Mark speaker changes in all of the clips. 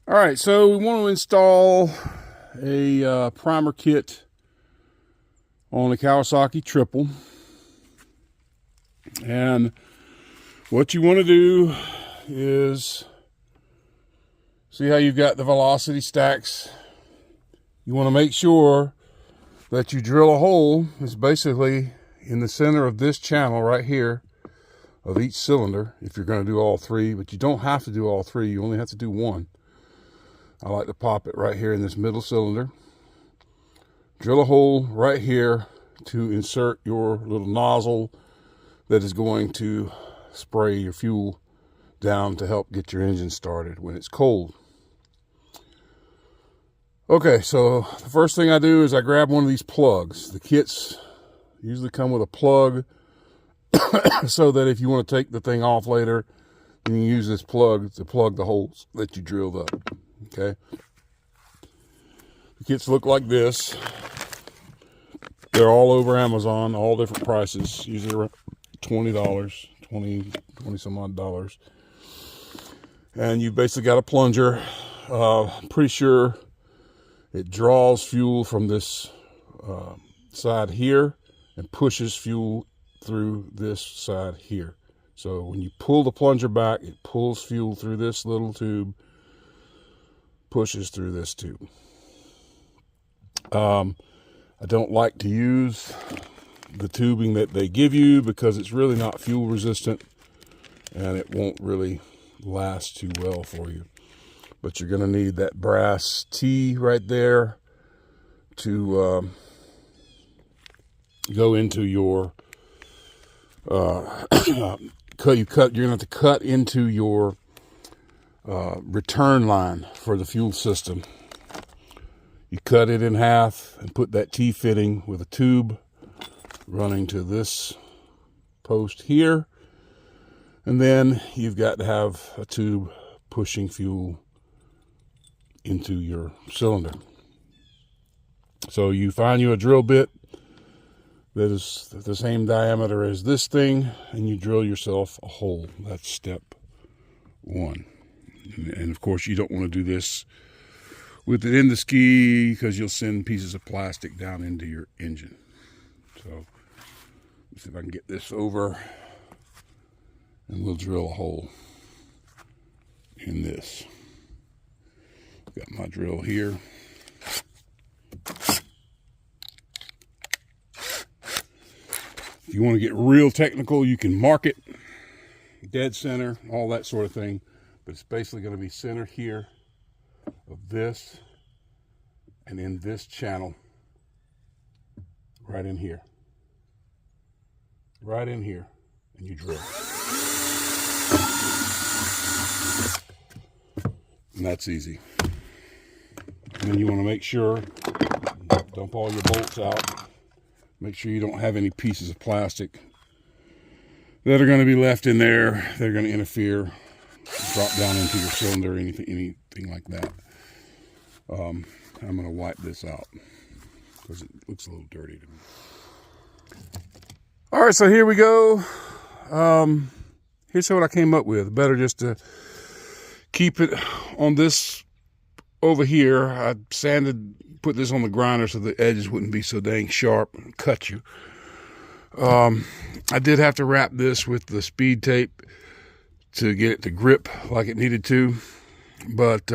Speaker 1: All right, so we want to install a primer kit on the Kawasaki triple. And what you want to do is see how you've got the velocity stacks. You want to make sure that you drill a hole. It's basically in the center of this channel right here of each cylinder if you're going to do all three, but you don't have to do all three. You only have to do one. I like to pop it right here in this middle cylinder. Drill a hole right here to insert your little nozzle that is going to spray your fuel down to help get your engine started when it's cold. Okay, so the first thing I do is I grab one of these plugs. The kits usually come with a plug so that if you want to take the thing off later, you can use this plug to plug the holes that you drilled up. Okay. The kits look like this. They're all over Amazon, all different prices, usually around $20, 20 some odd dollars. And you've basically got a plunger. Pretty sure it draws fuel from this side here and pushes fuel through this side here. So when you pull the plunger back, it pulls fuel through this little tube, pushes through this tube. I don't like to use the tubing that they give you because it's really not fuel resistant and it won't really last too well for you. But you're going to need that brass T right there to go into your you're going to have to cut into your return line for the fuel system. You cut it in half and put that T-fitting with a tube running to this post here. And then you've got to have a tube pushing fuel into your cylinder. So you find you a drill bit that is the same diameter as this thing, and you drill yourself a hole. That's step one. And of course, you don't want to do this with it in the ski because you'll send pieces of plastic down into your engine. So let's see if I can get this over, and we'll drill a hole in this. Got my drill here. If you want to get real technical, you can mark it, dead center, all that sort of thing. But it's basically going to be center here of this and in this channel right in here. Right in here. And you drill. And that's easy. And then you want to make sure, dump all your bolts out. Make sure you don't have any pieces of plastic that are going to be left in there. They're going to interfere, drop down into your cylinder, anything like that. I'm going to wipe this out because it looks a little dirty to me. All right, so here we go. Here's what I came up with. Better just to keep it on this over here. I put this on the grinder so the edges wouldn't be so dang sharp and cut you. I did have to wrap this with the speed tape to get it to grip like it needed to, but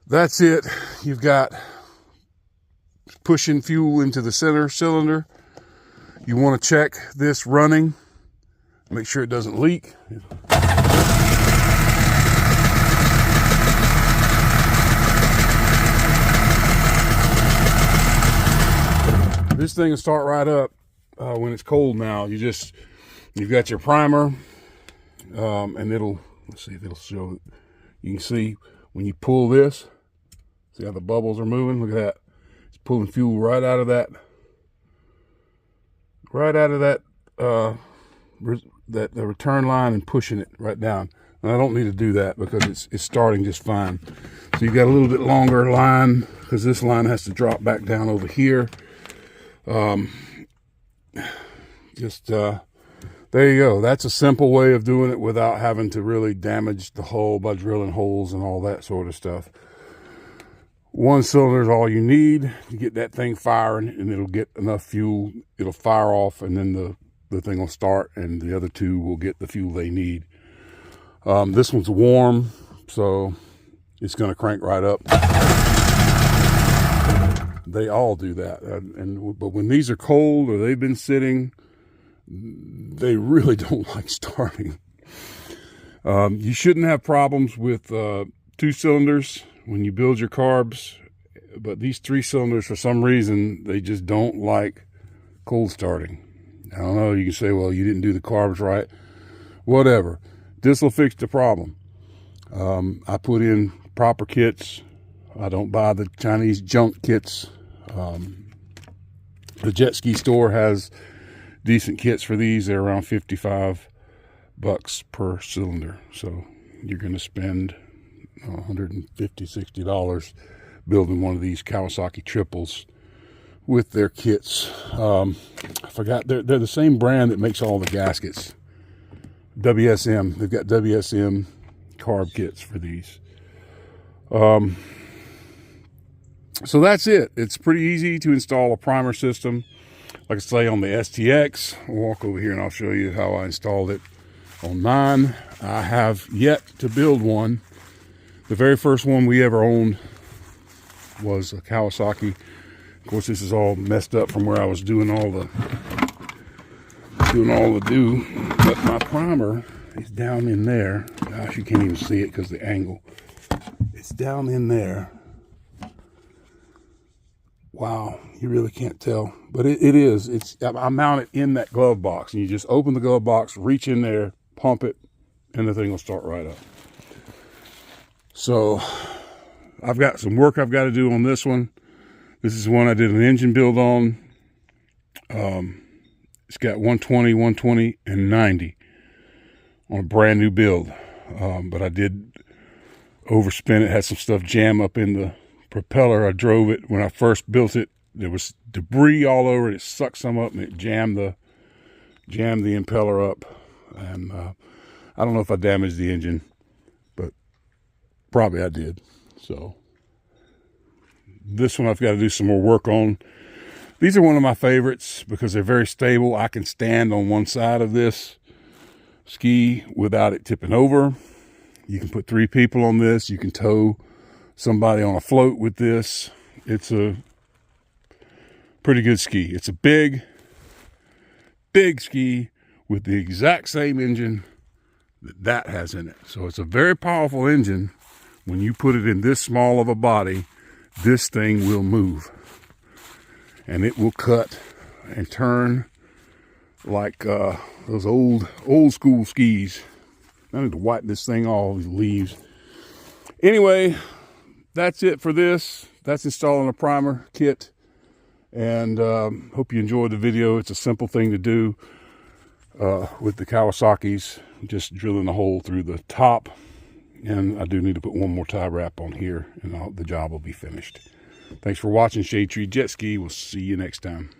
Speaker 1: that's it. You've got pushing fuel into the center cylinder. You want to check this running, make sure it doesn't leak. This thing will start right up when it's cold now. You've got your primer, and let's see if it'll show. You can see when you pull this, see how the bubbles are moving? Look at that. It's pulling fuel right out of that the return line and pushing it right down. And I don't need to do that because it's starting just fine. So you've got a little bit longer line because this line has to drop back down over here. there you go. That's a simple way of doing it without having to really damage the hull by drilling holes and all that sort of stuff. One cylinder is all you need to get that thing firing, and it'll get enough fuel. It'll fire off, and then the thing will start, and the other two will get the fuel they need. This one's warm, so it's going to crank right up. They all do that. But when these are cold or they've been sitting, they really don't like starting. You shouldn't have problems with 2 cylinders when you build your carbs, but these 3 cylinders, for some reason, they just don't like cold starting. I don't know, you can say, well, you didn't do the carbs right. Whatever. This will fix the problem. I put in proper kits. I don't buy the Chinese junk kits. The jet ski store has decent kits for these. They're around $55 per cylinder. So you're going to spend $150, $60 building one of these Kawasaki triples with their kits. I forgot, they're the same brand that makes all the gaskets. WSM. They've got WSM carb kits for these. So that's it. It's pretty easy to install a primer system. Like I say, on the STX, I'll walk over here and I'll show you how I installed it on mine. I have yet to build one. The very first one we ever owned was a Kawasaki. Of course, this is all messed up from where I was doing all the do. But my primer is down in there. Gosh, you can't even see it because of the angle. It's down in there. Wow, you really can't tell, but it is. I mount it in that glove box, and you just open the glove box, reach in there, pump it, and the thing will start right up. So I've got some work I've got to do on this one. This is one I did an engine build on. It's got 120, 120, and 90 on a brand new build. But I did overspin it, had some stuff jam up in the propeller. I drove it when I first built it. There was debris all over it. It sucked some up and it jammed the impeller up. And I don't know if I damaged the engine, but probably I did. So this one I've got to do some more work on. These are one of my favorites because they're very stable. I can stand on one side of this ski without it tipping over. You can put 3 people on this. You can tow somebody on a float with this. It's a pretty good ski. It's a big ski with the exact same engine that has in it. So it's a very powerful engine. When you put it in this small of a body, this thing will move. And it will cut and turn like those old school skis. I need to wipe this thing off, these leaves. Anyway, that's it for this. That's installing a primer kit. And hope you enjoyed the video. It's a simple thing to do with the Kawasaki's. Just drilling a hole through the top. And I do need to put one more tie wrap on here, and the job will be finished. Thanks for watching Shade Tree Jet Ski. We'll see you next time.